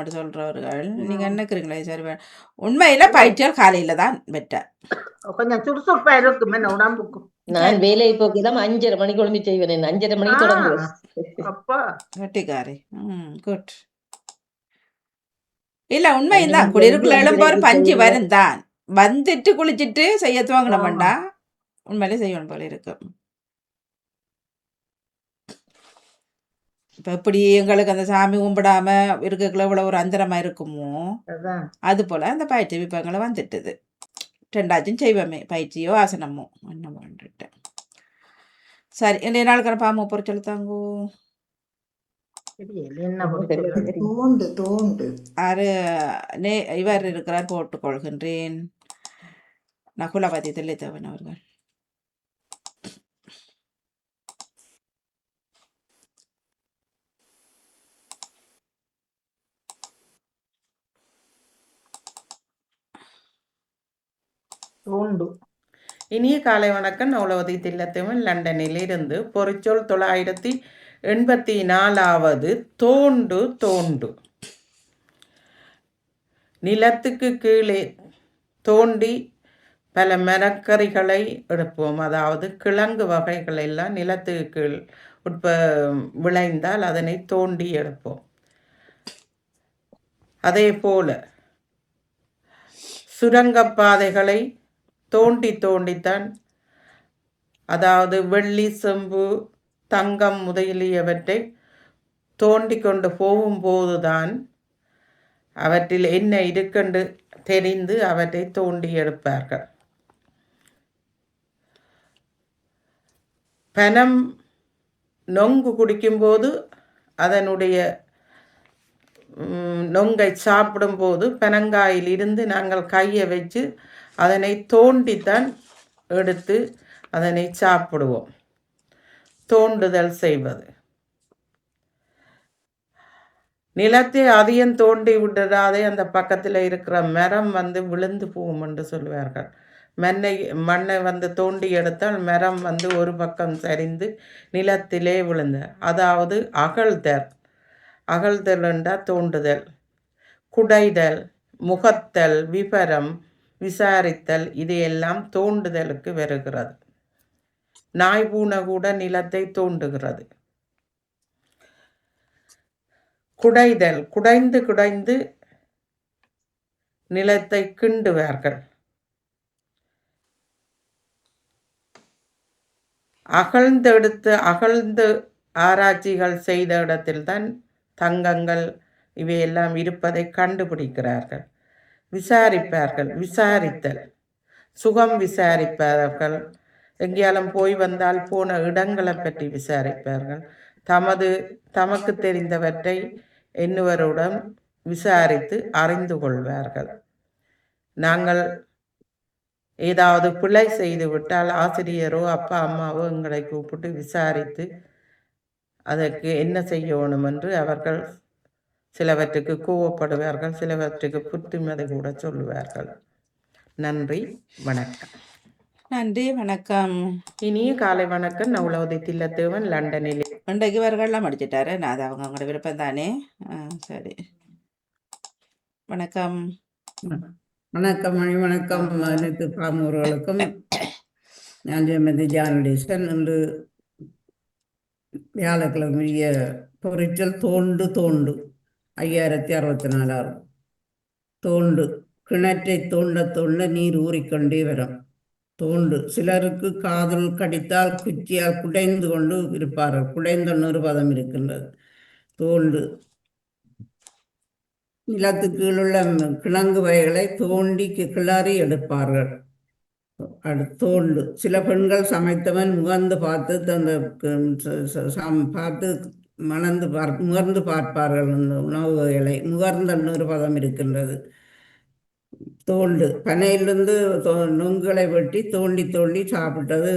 அப்படி சொல்றவர்கள் நீங்க என்ன இருக்கிறீங்களா? சரி உண்மையில பயிற்சியால் காலையில தான் பெட்டர். கொஞ்சம் சுறுசுறுப்பா இருக்கும் என்ன உடம்புக்கும். நான் வேலையை போக்கிதான் 5:30 மணிக்கு ஒழுங்கு செய்வேன். 5:30 மணிக்கு தொடங்குவேன். அப்பா கட்டிக்காரி. குட். இல்ல உண்மைதான். குளிருக்குள்ள எழும்ப ஒரு பஞ்சு வரும் தான். வந்துட்டு குளிச்சுட்டு செய்ய துவங்கினோம்டா உண்மையிலே செய்யணும் போல இருக்கும். இப்போ எப்படி எங்களுக்கு அந்த சாமி கும்பிடாம இருக்கக்குள்ள இவ்வளோ ஒரு அந்தரமா இருக்குமோ அது போல அந்த பயிற்சி விப்பங்களை வந்துட்டுது. ரெண்டாச்சும் செய்வோமே பயிற்சியோ ஆசனமோ என்ன பண்ணிட்டேன். சரி இன்றைய நாளுக்கான பாம்பு பொறு சொல்லுத்தாங்கோ. இவர் இருக்கிறார் போட்டுக்கொள்கின்றேன். நகுலபதி தில்லைத்தேவன் அவர்கள். இனிய காலை வணக்கம். நகுலபதி தில்லைத்தேவன் லண்டனில் இருந்து. பொறிச்சொல் 984வது தோண்டு தோண்டு. நிலத்துக்கு கீழே தோண்டி பல மரக்கறிகளை எடுப்போம். அதாவது கிழங்கு வகைகள் எல்லாம் நிலத்துக்கு கீழ் விளைந்தால் அதனை தோண்டி எடுப்போம். அதே போல சுரங்கப்பாதைகளை தோண்டி தோண்டித்தான், அதாவது வெள்ளி, செம்பு, தங்கம் முதலியவற்றை தோண்டி கொண்டு போகும்போதுதான் அவற்றில் என்ன இருக்கென்று தெரிந்து அவற்றை தோண்டி எடுப்பார்கள். பனம் நொங்கு குடிக்கும்போது அதனுடைய நொங்கை சாப்பிடும்போது பனங்காயில் இருந்து நாங்கள் கையை வச்சு அதனை தோண்டித்தான் எடுத்து அதனை சாப்பிடுவோம். தோண்டுதல் செய்வது. நிலத்தை அதிகம் தோண்டி விடுறாதே, அந்த பக்கத்தில் இருக்கிற மரம் விழுந்து போகும் என்று சொல்வார்கள். மண்ணை தோண்டி எடுத்தால் மரம் ஒரு பக்கம் சரிந்து நிலத்திலே விழுந்த, அதாவது அகழ்தல். அகழ்தல் என்றால் தோண்டுதல். குடைதல், முகத்தல், விபரம், விசாரித்தல் இதையெல்லாம் தோண்டுதலுக்கு வருகிறது. நாய் பூனை கூட நிலத்தை தோண்டுகிறது. குடைதல், குடைந்து குடைந்து நிலத்தை கிண்டுவார்கள். அகழ்ந்து ஆராய்ச்சிகள் செய்த இடத்தில்தான் தங்கங்கள் இவையெல்லாம் இருப்பதை கண்டுபிடிக்கிறார்கள். விசாரிப்பார்கள். விசாரித்தல், சுகம் விசாரிப்பார்கள். எங்கேயாலும் போய் வந்தால் போன இடங்களை பற்றி விசாரிப்பார்கள். தமக்கு தெரிந்தவற்றை இன்னொருடன் விசாரித்து அறிந்து கொள்வார்கள். நாங்கள் ஏதாவது பிழை செய்து விட்டால் ஆசிரியரோ அப்பா அம்மாவோ எங்களை கூப்பிட்டு விசாரித்து அதற்கு என்ன செய்யணும் என்று அவர்கள் சிலவற்றுக்கு கோவப்படுவார்கள், சிலவற்றுக்கு புத்திமதி கூட சொல்லுவார்கள். நன்றி, வணக்கம். நன்றி, வணக்கம். இனிய காலை வணக்கம். நகுலபதி தில்லைத்தேவன் லண்டனில். இன்றைக்கு இவர்கள்லாம் முடிச்சிட்டாரு. நான் அது அவங்களோட விருப்பம் தானே. சரி, வணக்கம். வணக்கம் மணி. வணக்கம் அனைத்து பாமூர்களுக்கும். நான் ஜெயமதி ஜானடேசன். இன்று வியாழக்கிழமைய பொறிச்சல் தோண்டு தோண்டு 5064. தோண்டு. கிணற்றை தோண்ட தோண்ட நீர் ஊறிக்கொண்டே வரும். தோண்டு. சிலருக்கு காதல் கடித்தால் குச்சியால் குடைந்து கொண்டு இருப்பார்கள். குடைந்த ஒரு பதம் இருக்கின்றது. தோண்டு. நிலத்துக்கு உள்ள கிழங்கு வகைகளை தோண்டி கிளறி எடுப்பார்கள். தோண்டு. சில பெண்கள் சமைத்தவன் முகர்ந்து பார்த்து பார்த்து முகர்ந்து பார்ப்பார்கள். அந்த உணவு வகைகளை முகர்ந்த ஒரு பதம் இருக்கின்றது. தோண்டு. பனையிலிருந்து நொங்குகளை வெட்டி தோண்டி தோண்டி சாப்பிட்டது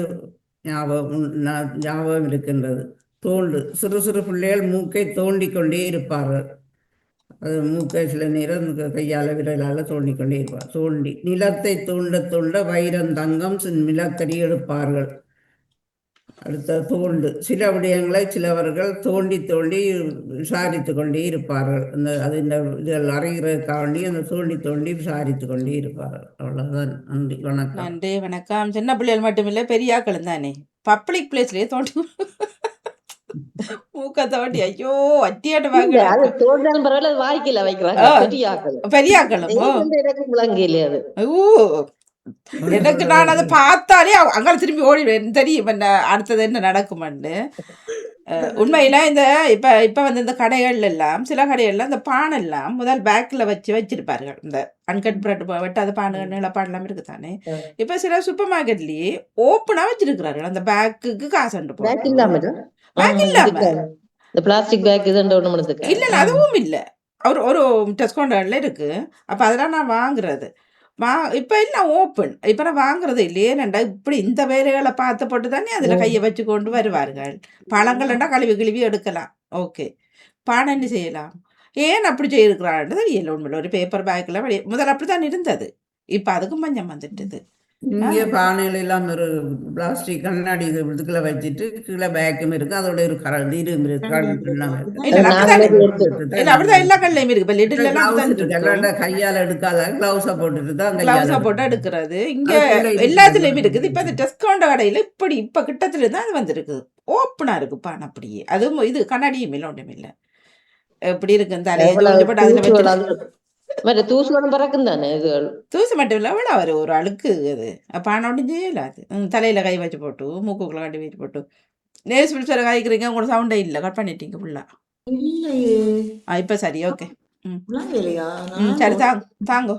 ஞாபகம் இருக்கின்றது. தோண்டு. சிறு சிறு பிள்ளைகள் மூக்கை தோண்டி கொண்டே இருப்பார்கள். அது மூக்கை சில நேரம் கையால் விரலால் தோண்டிக்கொண்டே இருப்பார். தோண்டி. நிலத்தை தோண்ட தோண்ட வைரம் தங்கம் நிலக்கரி எடுப்பார்கள். அடுத்த தோண்டு சில விடயங்களை சிலவர்கள் தோண்டி தோண்டி விசாரித்து கொண்டே இருப்பார்கள். அது இந்த இதுகள் அறிகிறதுக்காக வேண்டி அந்த தோண்டி தோண்டி விசாரித்து கொண்டே இருப்பார்கள். அவ்வளோதான். நன்றி, வணக்கம். நன்றி வணக்கம். சின்ன பிள்ளைகள் மட்டுமில்லை, பெரியாக்களும் தானே பப்ளிக் பிளேஸ்லயே தோண்டி மூக்க தோண்டி ஐயோ அட்டியாட்ட இல்ல, அது வாங்க தோன்றாலும் பரவாயில்ல, அது வாய்க்கல வைக்கிறாங்க ஆ. பெரிய ஆக்கள். பெரியாக்களும் எனக்கு முழங்கையில அது எனக்கு நான் அதை பார்த்தாலே அங்கே திரும்பி ஓடிடுவேன், தெரியும் என்ன அடுத்தது என்ன நடக்குமெண்டு. உண்மையில இந்த இப்ப வந்து இந்த கடைகள் எல்லாம் சில கடைகள்ல இந்த பானை எல்லாம் முதல் பேக்ல வச்சிருப்பார்கள். இந்த அன்கட் பிரெட் வெட்டாத பானை நிலப்பாடெல்லாம் இருக்குதானே. இப்ப சில சூப்பர் மார்க்கெட்லயே ஓப்பனா வச்சிருக்கிறார்கள் அந்த பேக்குக்கு காசு அண்டு பேக் இல்லாம பேக் இல்லாம. இந்த பிளாஸ்டிக் பேக் இதுன்ற ஒண்ணு இல்ல அதுவும் இல்ல, ஒரு டிஸ்கவுண்ட்ல இருக்கு. அப்ப அதெல்லாம் நான் வாங்குறது இப்ப எல்லாம் ஓப்பன். இப்ப நான் வாங்குறது இல்லையே. ஏனண்டா இப்படி இந்த வேலைகளை பார்த்து போட்டு தானே அதுல கையை வச்சு கொண்டு வருவார்கள். பழங்கள்டா கழுவி எடுக்கலாம், ஓகே. பானை என்ன செய்யலாம், ஏன் அப்படி செய்யிருக்கிறான்னு தெரியல. உண்மையில ஒரு பேப்பர் பேக்ல முதல்ல அப்படித்தான் இருந்தது, இப்ப அதுக்கும் பஞ்சம் வந்துட்டுது. இங்கே பானையில எல்லாம் ஒரு பிளாஸ்டிக் கண்ணாடி இதுக்குள்ள வச்சுட்டு கீழே பேக்கும் இருக்கு, அதோட ஒரு கரண்ட் இரும்பு இருக்கு. இல்ல அப்படிதான் எல்லா கல்லையும் இருக்கு. இப்ப லிட்டில் எல்லாம் அப்படித்தான் இருக்கு. கையால எடுக்காத கிளவுஸ போட்டுட்டு தான் கிளவுஸா போட்டு எடுக்கிறது இங்க எல்லாத்துலயும் இருக்குது. இப்ப இந்த டிஸ்கவுண்ட் கடையில இப்ப கிட்டத்துல தான் அது வந்திருக்கு, ஓப்பனா இருக்கு பானை அப்படியே. அதுவும் இது கண்ணாடியும் இல்லை, ஒன்றும் இல்லை. எப்படி இருக்கு இந்த தூசு பறக்கும் தானே. தூசு மட்டும் இல்ல, அவ்வளோ ஒரு அழுக்கு அது. பானை ஒன்றும் செய்யலாது. தலையில கை வச்சு போட்டு மூக்குக்குள்ள கட்டி வச்சு போட்டு நேஸ் பிடிச்ச காய்க்கிறீங்க, உங்களுக்கு சவுண்டே இல்லை, கட் பண்ணிட்டீங்க ஃபுல்லா. இப்ப சரி, ஓகே. சரி தாங்கோ.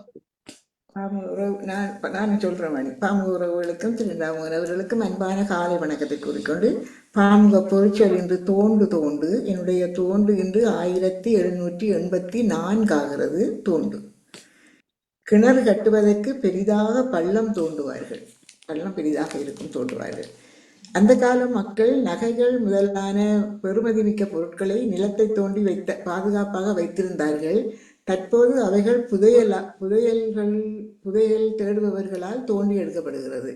நான் சொல்றேன் மணி பாமுக உறவுகளுக்கும் திருநாவுக்கும் அன்பான காலை வணக்கத்தை கூறிக்கொண்டு, பாமுக பொறிச்சொல் இன்று தோண்டு என்னுடைய தோண்டு இன்று 1784 ஆகிறது. தோண்டு கிணறு கட்டுவதற்கு பெரிதாக பள்ளம் தோண்டுவார்கள். பள்ளம் பெரிதாக இருக்கும் தோண்டுவார்கள். அந்த கால மக்கள் நகைகள் முதலான பெறுமதி மிக்க பொருட்களை நிலத்தை தோண்டி பாதுகாப்பாக வைத்திருந்தார்கள். தற்போது அவைகள் புதையல் தேடுபவர்களால் தோண்டி எடுக்கப்படுகிறது.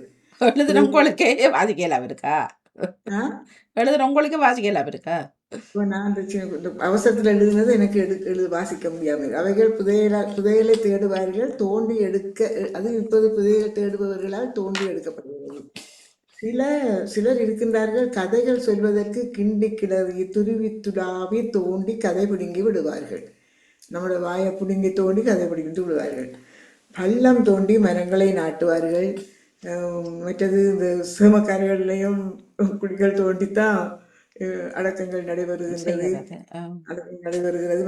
உங்களுக்கே வாசிக்கலாம் இருக்கா? உங்களுக்கு வாசிக்கலாம் இருக்கா? இப்போ நான் அவசரத்தில் எழுதுனது எனக்கு வாசிக்க முடியாமல். அவைகள் புதையலை தேடுவார்கள், தோண்டி எடுக்க அது இப்போது புதையலை தேடுபவர்களால் தோண்டி எடுக்கப்படுகிறது. சிலர் இருக்கின்றார்கள், கதைகள் சொல்வதற்கு கிண்டி கிளறி துருவி துடாவி தோண்டி கதை பிடுங்கி விடுவார்கள். நம்மளோட வாயை பிடுங்கி தோண்டி கதை பிடிக்கிட்டு விடுவார்கள். பள்ளம் தோண்டி மரங்களை நாட்டுவார்கள். மற்றது இந்த சிரமக்காரர்களையும் குழிகள் தோண்டித்தான் அடக்கங்கள் நடைபெறுகின்றது.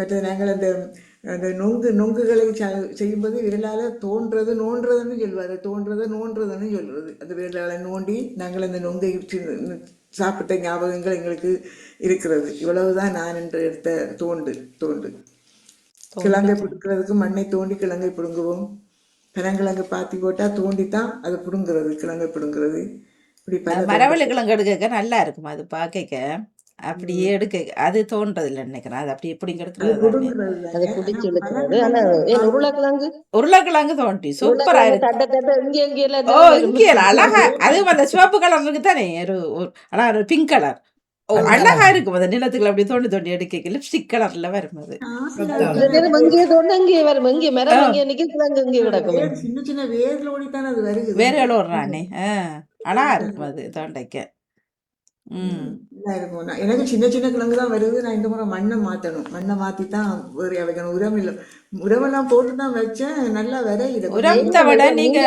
மற்றது நாங்கள் அந்த நொங்குகளை செய்யும்போது விரலால நோன்றதுன்னு சொல்வாரு. நோன்றதுன்னு சொல்றது. அந்த விரலால நோண்டி நாங்கள் அந்த நொங்கை சாப்பிட்ட ஞாபகங்கள் எங்களுக்கு இருக்கிறது. இவ்வளவுதான் நான் என்று எடுத்த தோண்டு. கிழங்கை பிடுங்கிறதுக்கு மண்ணை தோண்டி கிழங்கை பிடுங்குவோம். பனங்கிழங்கு பாத்தி போட்டா தோண்டித்தான் அதை பிடுங்குறது, கிழங்கை பிடுங்குறது. இப்படி மரவள்ளி கிழங்கு எடுக்க நல்லா இருக்கும், அது பார்க்க அப்படியே எடுக்க அது தோன்றது இல்லை நினைக்கிறேன். அது அப்படி எப்படி உருளைக்கிழங்கு தோண்டி சூப்பரா இருக்கு. அழகா அது அந்த சிவப்பு கலர் இருக்கு தானே, ஒரு பிங்க் கலர் அழகா இருக்கும். அந்த நிலத்துக்குள்ள அப்படி தோண்டி எடுக்க லிப்ஸ்டிக் கலர்ல வரும். அது சின்ன சின்ன வேர்கள் ஓடித்தான் அது வருது. வேர்கள் ஓடுறானே, அழகா இருக்கும் அது தோண்டைக்க. எனக்கு சின்ன சின்ன கிழங்கு தான் வருது. நான் இந்த முறை மண்ணை மாத்தணும். மண்ணை மாத்தித்தான் வேறு வைக்கணும். உரம் இல்லை, உரமெல்லாம் போட்டுதான் வச்சேன். நல்லா விரையில உரத்தை விட நீங்க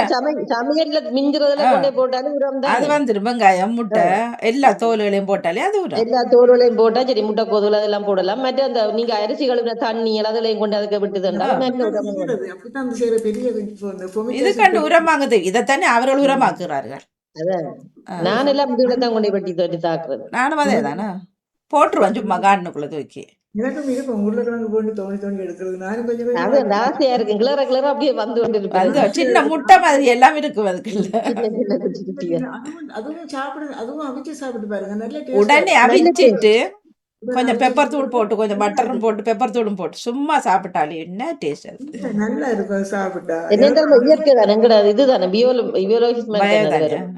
சமையல்ல மிஞ்சுறதுல கொண்டே போட்டாலும் உரம் தான். அது வந்துடும். வெங்காயம் முட்டை எல்லா தோல்களையும் போட்டாலே அது உரம். எல்லா தோல்களையும் போட்டா சரி, முட்டை கோதுல அதெல்லாம் போடலாம். மற்ற அந்த நீங்க அரிசி கழுவுற தண்ணி அதெல்லாம் கொண்டு அதுக்கு விட்டுதுண்டா அப்படித்தான் செய்யற பெரிய இது கண்டு உரமாகுது. இதைத்தானே அவர்கள் உரமாக்குறார்கள். நான் எல்லாம் தான் கொண்டே வெட்டி தோட்டி தாக்குறது. நானும் அதே தானே போட்டுருவேன் சும்மா கார்டனுக்குள்ள தூக்கி. எனக்கும் இருக்கும் உருளைக்கிழங்கு போட்டு தோண்டி எடுக்கிறது. நானும் கொஞ்சம் ஆசையா இருக்கு. கிளற அப்படியே வந்து கொண்டு இருப்பேன். சின்ன முட்டை மாதிரி எல்லாம் இருக்கும் அதுக்குள்ள. அதுவும் சாப்பிடுறது, அதுவும் அவிச்சு சாப்பிட்டு பாருங்க, நல்ல உடனே அவிச்சிட்டு கொஞ்சம் பெப்பர் தூள் போட்டு கொஞ்சம் பட்டரும் போட்டு பெப்பர் தூளும் போட்டு சும்மா சாப்பிட்டாலே என்ன டேஸ்ட் அது. நல்லா இருக்கும் சாப்பிட்டா. என்ன இயற்கை தானே எங்கட இதுதானே பியோலஜிஸ்ட் மாதிரி பயம் தானே அது தானே. வரும்.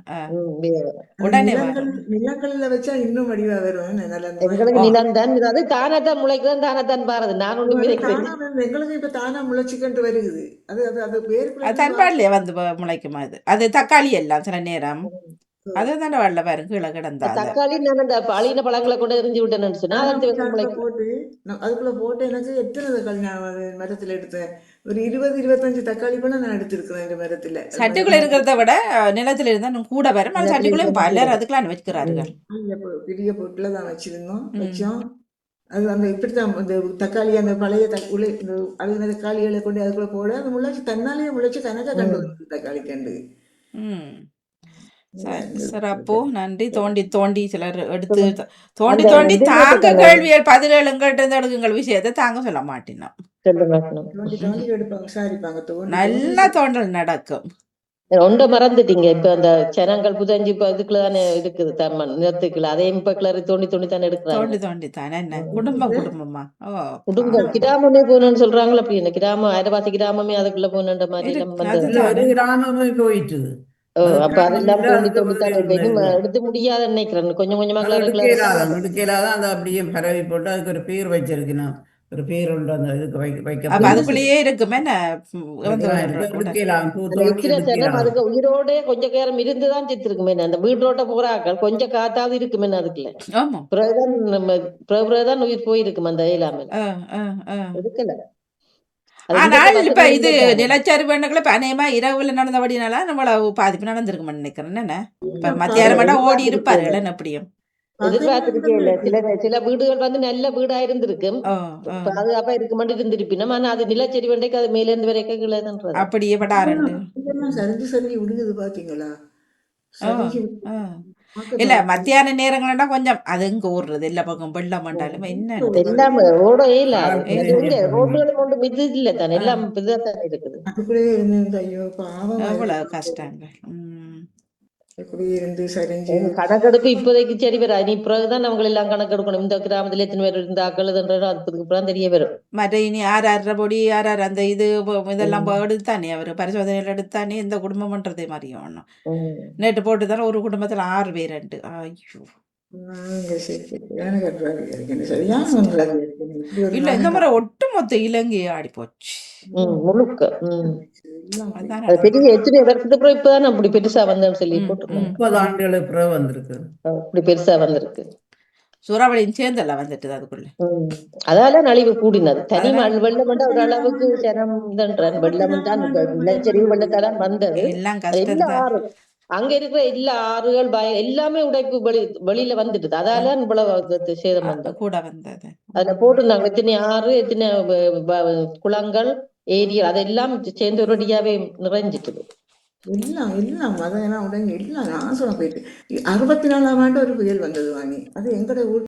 bio. உடனே நிலக்கல்ல வச்சா இன்னும் வடிவா வரும். நல்லா எங்களுக்கு நிலம் தான் அது தானாத்தான் முளைக்குதான் தானாத்தான் பாருது. நான் ஒண்ணும் விதைக்கிறேன். எங்களுக்கு இப்ப தானா முளைச்சிக்கிட்டு வருகுது. அது அது அது வேறு அது தன்பாடிலே வந்து முளைக்குமா அது. அது தக்காளி எல்லாம் சில நேரம் அது தானே வரல பாருங்க கீழே கிடந்தா அது. தக்காளி நான் அந்த அழின பழங்களை கொண்டு எரிஞ்சு விட்டேன்னு சொன்னா போட்டு அதுக்குள்ள போட்டு எனக்கு எத்தனை தக்காளி நான் மரத்துல எடுத்தேன். ஒரு 20-25 தக்காளி கூட நான் எடுத்திருக்கிறேன் இந்த மரத்துல. சட்டுக்குள்ள இருக்கிறத விட நிலத்துல இருந்தா இன்னும் கூட வரும். அது சட்டுக்குள்ளேயும் பலர் அதுக்கெல்லாம் வச்சுக்கிறார்கள். பெரிய பொட்டுல தான் வச்சோம். அது அந்த இப்படித்தான் இந்த தக்காளி அந்த பழைய தக்காளி இந்த அழுகின தக்காளிகளை கொண்டு அதுக்குள்ள போட அது முளைச்சி தன்னாலேயே முளைச்சி கணக்கா கண்டு வந்து தக்காளி கண்டு. சார் அப்போ நன்றி. தோண்டி தோண்டி சிலர் எடுத்து தோண்டி தோண்டி தாங்க கேள்வியல் பதிலேளுங்கிட்ட எடுக்குங்கள் விஷயத்தை தாங்க சொல்ல மாட்டேனோம். நல்லா தோண்டல் நடக்கும். ஒன்றை மறந்துட்டீங்க. இப்ப அந்த ஜனங்கள் புதஞ்சு இப்ப இதுக்குள்ளதானே இருக்குது தம்மன் நிலத்துக்குள்ள அதையும் இப்ப கிளறி தோண்டி தோண்டி தானே எடுக்கிறாங்க. தோண்டி தோண்டி தானே என்ன குடும்பமா குடும்பம் கிராமமே போகணும்னு சொல்றாங்களா? அப்படி என்ன கிராமம் அரைவாசி கிராமமே அதுக்குள்ள போகணுன்ற மாதிரி எல்லாம் வந்து கிராமமே போயிட்டு. அப்ப அதெல்லாம் தோண்டி தோண்டி தான் எடுத்து முடியாத நினைக்கிறேன். கொஞ்சம் கொஞ்சமா எடுக்கலாதான் அதை அப்படியே பரவி போட்டு அதுக்கு ஒரு பேர் வச்சிருக்கணும். ஒரு பேர் உண்டு அந்த இதுக்கு வைக்க அதுக்குள்ளேயே இருக்குமே. அதுக்கு உயிரோட கொஞ்ச நேரம் இருந்துதான் செத்துருக்குமே. அந்த வீட்டோட்ட போறாக்கள் கொஞ்சம் காத்தாவது இருக்குமே அதுக்குள்ள. பிறகுதான் உயிர் போயிருக்கும் அந்த இல்லாமல் எடுக்கல. ஆனால் இப்ப இது நிலச்சரிவுகளை இப்ப அநேகமா இரவுல நடந்தபடினால நம்மள பாதிப்பு நடந்திருக்குன்னு நினைக்கிறேன். என்ன இப்ப மத்தியானம் மட்டும் ஓடி இருப்பார்கள் எப்படியும் எதிர்பார்த்துக்கிட்டே இல்ல. சில வீடுகள் வந்து நல்ல வீடா இருந்திருக்கும், பாதுகாப்பா இருக்கு மட்டும் இருந்திருப்பினும். ஆனா அது நிலச்சரி வண்டைக்கு அது மேல இருந்து வரைக்கும் கீழே அப்படியே படாரு சரிஞ்சு சரிஞ்சு விடுங்குது பாத்தீங்களா? இல்ல மத்தியான நேரங்கள்னா கொஞ்சம் அது எங்க ஓடுறது எல்லா பக்கம் வெள்ளம் வந்தாலும் என்ன எல்லாம் ஓடவே இல்ல. ரோடுகளும் ஒன்று மிது இல்ல தானே, எல்லாம் இதுதான் இருக்குது. அதுக்குள்ளே இருந்து ஐயோ பாவம் எவ்வளவு கஷ்டங்க. கணக்கெடுப்பு இப்போதைக்கு சரி வரும். இனி பிறகுதான் அவங்க எல்லாம் கணக்கெடுக்கணும். இந்த கிராமத்துல எத்தனை பேர் இருந்த ஆக்கள் அதுக்கு தெரிய வரும். மற்ற இனி யார் பொடி யார் அந்த இது இதெல்லாம் எடுத்தானே அவரு பரிசோதனைகள் எடுத்தானே இந்த குடும்பம் பண்றதே மாதிரியும் ஒண்ணும் நேற்று போட்டுதானே ஒரு குடும்பத்துல 6 பேர். ஐயோ இல்ல இந்த முறை ஒட்டுமொத்த இலங்கையை ஆடி போச்சு முழுக்க. பெரிய எத்தனை வருஷத்துக்கு அப்புறம் இப்பதான் அப்படி பெருசா வந்தேன்னு சொல்லி போட்டு 30 ஆண்டுகளுக்கு அப்புறம் வந்திருக்கு. அப்படி பெருசா வந்திருக்கு. சூறாவளியும் சேர்ந்தெல்லாம் வந்துட்டு அதுக்குள்ள. அதால நலிவு கூடினது. தனி வெள்ளம் வந்து ஒரு அளவுக்கு ஜனம் வெள்ளம் தான் நிலச்சரிவு வெள்ளத்தால வந்தது. எல்லா ஆறு அங்க இருக்கிற எல்லா ஆறுகள் எல்லாமே உடைப்பு வெளியில வந்துட்டு அதால இவ்வளவு சேதம் வந்தது கூட வந்தது. அதுல போட்டிருந்தாங்க எத்தனை ஆறு எத்தனை குளங்கள் ஏரி அதெல்லாம் சேர்ந்து ஒரு அடியாவே நிறைஞ்சிட்டு எல்லாம் அதெல்லாம் உடனே எல்லாம் நாசமா போயிட்டு. 64ஆம் ஆண்டு ஒரு புயல் வந்தது வாங்கி அது எங்கட ஊர்